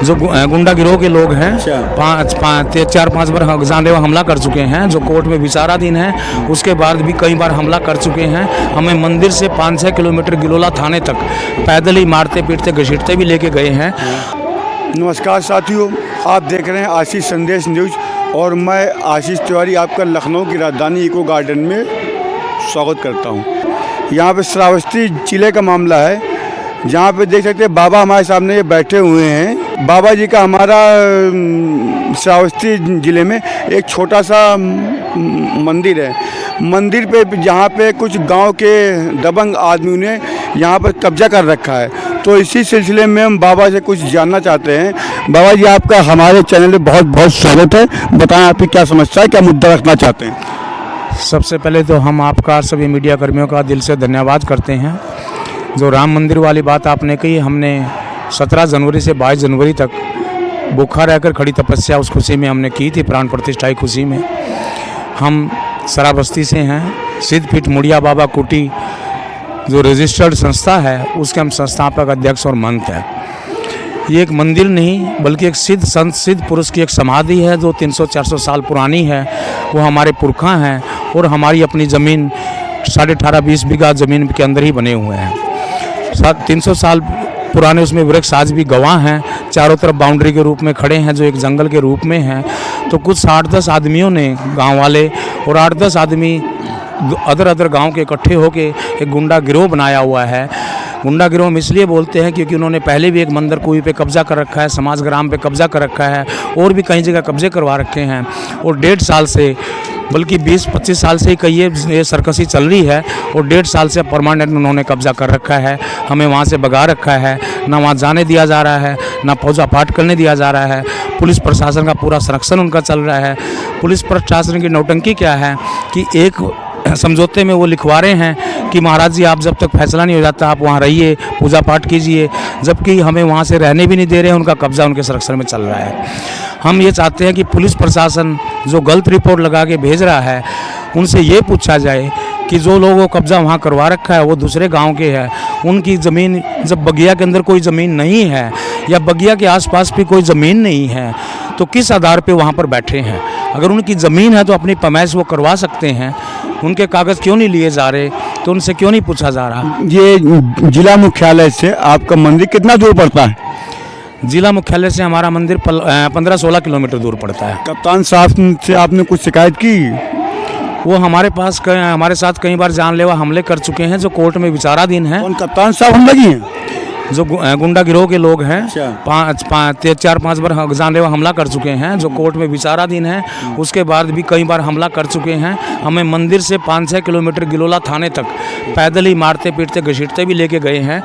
जो गुंडा गिरोह के लोग हैं, 4-5 बार जानलेवा हमला कर चुके हैं, जो कोर्ट में विचाराधीन है। उसके बाद भी कई बार हमला कर चुके हैं। हमें मंदिर से 5-6 किलोमीटर गिलोला थाने तक पैदल ही मारते पीटते घसीटते भी लेके गए हैं। नमस्कार साथियों, आप देख रहे हैं आशीष संदेश न्यूज़ और मैं आशीष तिवारी आपका लखनऊ की राजधानी इको गार्डन में स्वागत करता हूं। यहां पे श्रावस्ती जिले का मामला है, जहां पे देख सकते हैं बाबा हमारे सामने ये बैठे हुए हैं। बाबा जी का हमारा श्रावस्ती जिले में एक छोटा सा मंदिर है। मंदिर पे जहां पे कुछ गांव के दबंग आदमियों ने यहां पर कब्जा कर रखा है, तो इसी सिलसिले में हम बाबा से कुछ जानना चाहते हैं। बाबा जी, आपका हमारे चैनल में बहुत बहुत स्वागत है। बताएं आपकी क्या समस्या है, क्या मुद्दा रखना चाहते हैं? सबसे पहले तो हम आपका सभी मीडिया कर्मियों का दिल से धन्यवाद करते हैं। जो राम मंदिर वाली बात आपने कही, हमने 17 जनवरी से 22 जनवरी तक भूखा रहकर खड़ी तपस्या उस खुशी में हमने की थी, प्राण प्रतिष्ठा की खुशी में। हम श्रावस्ती से हैं, सिद्धपीठ मुड़िया बाबा कुटी जो रजिस्टर्ड संस्था है, उसके हम संस्थापक अध्यक्ष और महंत हैं। ये एक मंदिर नहीं बल्कि एक सिद्ध संत सिद्ध पुरुष की एक समाधि है, जो 300-400 साल पुरानी है। वो हमारे पुरखा हैं और हमारी अपनी ज़मीन 18.5-20 बीघा ज़मीन के अंदर ही बने हुए हैं। 300 साल पुराने उसमें वृक्ष आज भी गवाह हैं, चारों तरफ बाउंड्री के रूप में खड़े हैं, जो एक जंगल के रूप में हैं। तो कुछ 8-10 आदमियों ने, गांव वाले और 8-10 आदमी अदर गांव के इकट्ठे होके एक गुंडा गिरोह बनाया हुआ है। गुंडा गिरोह हम इसलिए बोलते हैं क्योंकि उन्होंने पहले भी एक मंदिर कुई पे कब्जा कर रखा है, समाज ग्राम पे कब्जा कर रखा है और भी कई जगह कब्जे करवा रखे हैं। और 1.5 साल से, बल्कि 20-25 साल से ही कई ये सरकसी चल रही है और 1.5 साल से परमानेंट उन्होंने कब्जा कर रखा है। हमें वहाँ से भगा रखा है, ना वहाँ जाने दिया जा रहा है, ना पूजा पाठ करने दिया जा रहा है। पुलिस प्रशासन का पूरा संरक्षण उनका चल रहा है। पुलिस प्रशासन की नौटंकी क्या है कि एक समझौते में वो लिखवा रहे हैं कि महाराज जी, आप जब तक फैसला नहीं हो जाता आप वहाँ रहिए, पूजा पाठ कीजिए, जबकि हमें वहाँ से रहने भी नहीं दे रहे हैं। उनका कब्जा उनके संरक्षण में चल रहा है। हम ये चाहते हैं कि पुलिस प्रशासन जो गलत रिपोर्ट लगा के भेज रहा है, उनसे ये पूछा जाए कि जो लोगों को कब्जा वहाँ करवा रखा है वो दूसरे गांव के हैं। उनकी ज़मीन, जब बगिया के अंदर कोई ज़मीन नहीं है या बगिया के आसपास भी कोई ज़मीन नहीं है, तो किस आधार पे वहाँ पर बैठे हैं? अगर उनकी ज़मीन है तो अपनी पैमाइश वो करवा सकते हैं। उनके कागज़ क्यों नहीं लिए जा रहे, तो उनसे क्यों नहीं पूछा जा रहा? ये जिला मुख्यालय से आपका मंदिर कितना दूर पड़ता है? जिला मुख्यालय से हमारा मंदिर 15-16 किलोमीटर दूर पड़ता है। कप्तान साहब से आपने कुछ शिकायत की? वो हमारे साथ कई बार जानलेवा हमले कर चुके हैं, जो कोर्ट में विचाराधीन है। कौन कप्तान साहब हम लगी हैं? जो गुंडा गिरोह के लोग हैं, 4-5 बार जानलेवा हमला कर चुके हैं, जो कोर्ट में विचाराधीन है। उसके बाद भी कई बार हमला कर चुके हैं। हमें मंदिर से 5-6 किलोमीटर गिलोला थाने तक पैदल ही मारते पीटते घसीटते भी लेके गए हैं।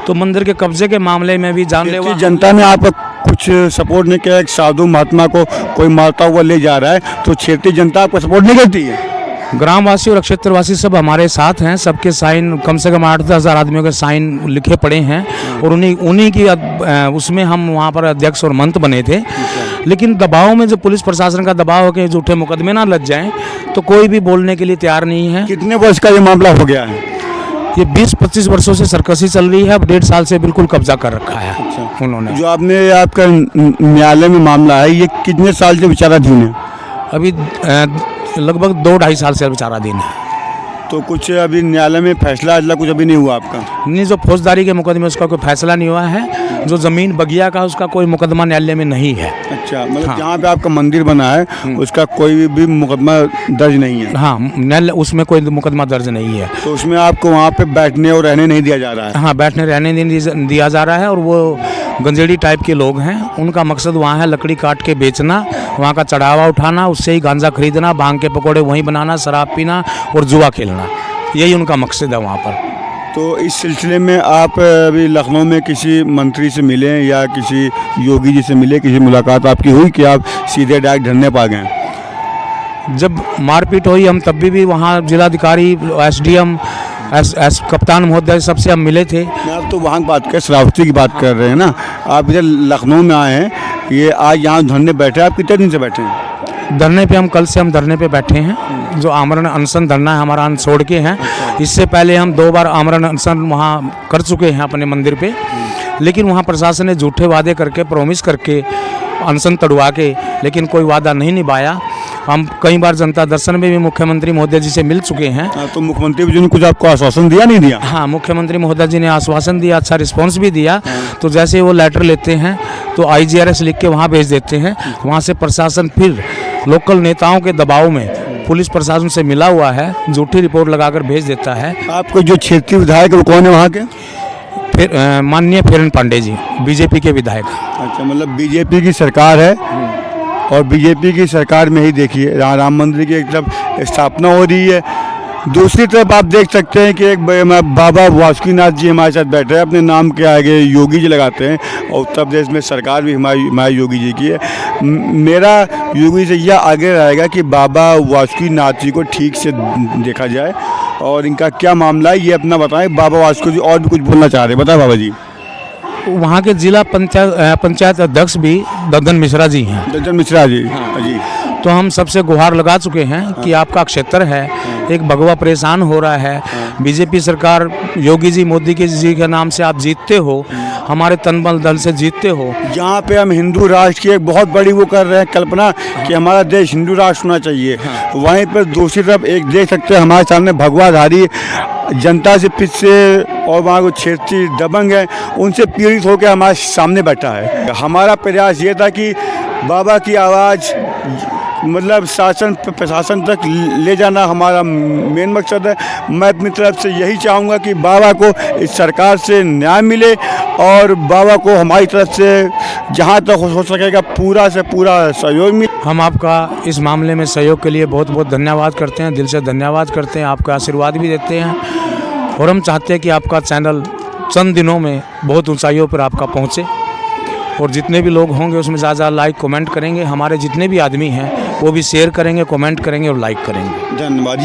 तो मंदिर के कब्जे के मामले में भी जानलेवा जनता ने आप कुछ सपोर्ट नहीं किया? एक साधु महात्मा को कोई मारता हुआ ले जा रहा है, तो क्षेत्रीय जनता आपको सपोर्ट नहीं करती है? ग्रामवासी और क्षेत्रवासी सब हमारे साथ हैं। सबके साइन, कम से कम 8-10 हज़ार आदमियों के साइन लिखे पड़े हैं और उन्हीं की उसमें हम वहाँ पर अध्यक्ष और महंत बने थे। लेकिन दबाव में, जो पुलिस प्रशासन का दबाव हो के झूठे मुकदमे ना लग जाएं, तो कोई भी बोलने के लिए तैयार नहीं है। कितने वर्ष का ये मामला हो गया है? ये 20-25 वर्षों से सरकसी चल रही है। अब 1.5 साल से बिल्कुल कब्जा कर रखा है उन्होंने। जो आपने आपका न्यायालय में मामला है, ये कितने साल से विचाराधीन है? अभी लगभग 2-2.5 साल से विचाराधीन है। तो कुछ अभी न्यायालय में फैसला कुछ अभी नहीं हुआ आपका? नहीं, जो फौजदारी के मुकदमे उसका कोई फैसला नहीं हुआ है। जो ज़मीन बगिया का, उसका कोई मुकदमा न्यायालय में नहीं है। अच्छा, मतलब जहाँ पे आपका मंदिर बना है उसका कोई भी मुकदमा दर्ज नहीं है? हाँ, न्यायालय उसमें कोई मुकदमा दर्ज नहीं है। तो उसमें आपको वहाँ पे बैठने और रहने नहीं दिया जा रहा है? हाँ, बैठने रहने नहीं दिया जा रहा है। और वो गंजेड़ी टाइप के लोग हैं, उनका मकसद वहाँ है लकड़ी काट के बेचना, वहाँ का चढ़ावा उठाना, उससे ही गांजा खरीदना, भांग के पकौड़े वहीं बनाना, शराब पीना और जुआ खेलना, यही उनका मकसद है वहाँ पर। तो इस सिलसिले में आप अभी लखनऊ में किसी मंत्री से मिले या किसी योगी जी से मिले, किसी मुलाकात आपकी हुई कि आप सीधे डायरेक्ट धरने पा गए? जब मारपीट हुई हम तब भी वहाँ जिलाधिकारी, SDM, कप्तान महोदय सबसे हम मिले थे। आप तो वहाँ की बात कर, श्रावस्ती की बात कर रहे हैं ना, आप इधर लखनऊ में आए हैं, ये आज यहाँ धरने बैठे, आप कितने दिन से बैठे हैं? धरने पे कल से हम धरने पे बैठे हैं। जो आमरण अनशन धरना है हमारा, छोड़ के हैं। इससे पहले हम 2 बार आमरण अनशन वहाँ कर चुके हैं अपने मंदिर पे। लेकिन वहाँ प्रशासन ने झूठे वादे करके प्रॉमिस करके अनशन तड़वा के लेकिन कोई वादा नहीं निभाया। हम कई बार जनता दर्शन में भी मुख्यमंत्री महोदय जी से मिल चुके हैं। हाँ, तो मुख्यमंत्री जी ने कुछ आपको आश्वासन दिया नहीं दिया? हाँ, मुख्यमंत्री महोदय जी ने आश्वासन दिया, अच्छा रिस्पांस भी दिया। तो जैसे वो लेटर लेते हैं तो IGRS लिख के वहाँ भेज देते हैं। वहाँ से प्रशासन फिर लोकल नेताओं के दबाव में पुलिस प्रशासन से मिला हुआ है, झूठी रिपोर्ट लगाकर भेज देता है। आपको जो क्षेत्रीय विधायक है वो कौन है वहाँ के? फिर माननीय फेरन पांडे जी, बीजेपी के विधायक। अच्छा, मतलब बीजेपी की सरकार है और बीजेपी की सरकार में ही देखिए राम मंदिर की एक तरफ स्थापना हो रही है, दूसरी तरफ आप देख सकते हैं कि एक बाबा वासुकीनाथ जी हमारे साथ बैठे हैं, अपने नाम के आगे योगी जी लगाते हैं और उत्तर प्रदेश में सरकार भी हमारे योगी जी की है। मेरा योगी जी यह आगे रहेगा कि बाबा वासुकीनाथ जी को ठीक से देखा जाए और इनका क्या मामला है ये अपना बताएं। बाबा वासुकी जी और भी कुछ बोलना चाह रहे हैं, बताएं बाबा जी। वहाँ के जिला पंचायत अध्यक्ष भी ददन मिश्रा जी हैं। ददन मिश्रा जी, हाँ जी। तो हम सबसे गुहार लगा चुके हैं कि आपका क्षेत्र है, एक भगवा परेशान हो रहा है। बीजेपी सरकार योगी जी मोदी जी के नाम से आप जीतते हो, हमारे तनबल दल से जीतते हो। जहाँ पे हम हिंदू राष्ट्र की एक बहुत बड़ी वो कर रहे हैं कल्पना कि हमारा देश हिंदू राष्ट्र होना चाहिए, वहीं पर दूसरी तरफ एक देख सकते हैं हमारे सामने भगवाधारी जनता से पिछसे और वहाँ को क्षेत्रीय दबंग है उनसे पीड़ित होकर हमारे सामने बैठा है। हमारा प्रयास ये था कि बाबा की आवाज़ मतलब शासन प्रशासन तक ले जाना हमारा मेन मकसद है। मैं अपनी तरफ से यही चाहूँगा कि बाबा को इस सरकार से न्याय मिले और बाबा को हमारी तरफ से जहाँ तक हो सकेगा पूरा से पूरा सहयोग मिले। हम आपका इस मामले में सहयोग के लिए बहुत बहुत धन्यवाद करते हैं, दिल से धन्यवाद करते हैं, आपका आशीर्वाद भी देते हैं और हम चाहते हैं कि आपका चैनल चंद दिनों में बहुत ऊंचाइयों पर आपका पहुँचे और जितने भी लोग होंगे उसमें ज़्यादा लाइक कमेंट करेंगे, हमारे जितने भी आदमी हैं वो भी शेयर करेंगे, कमेंट करेंगे और लाइक करेंगे। धन्यवाद।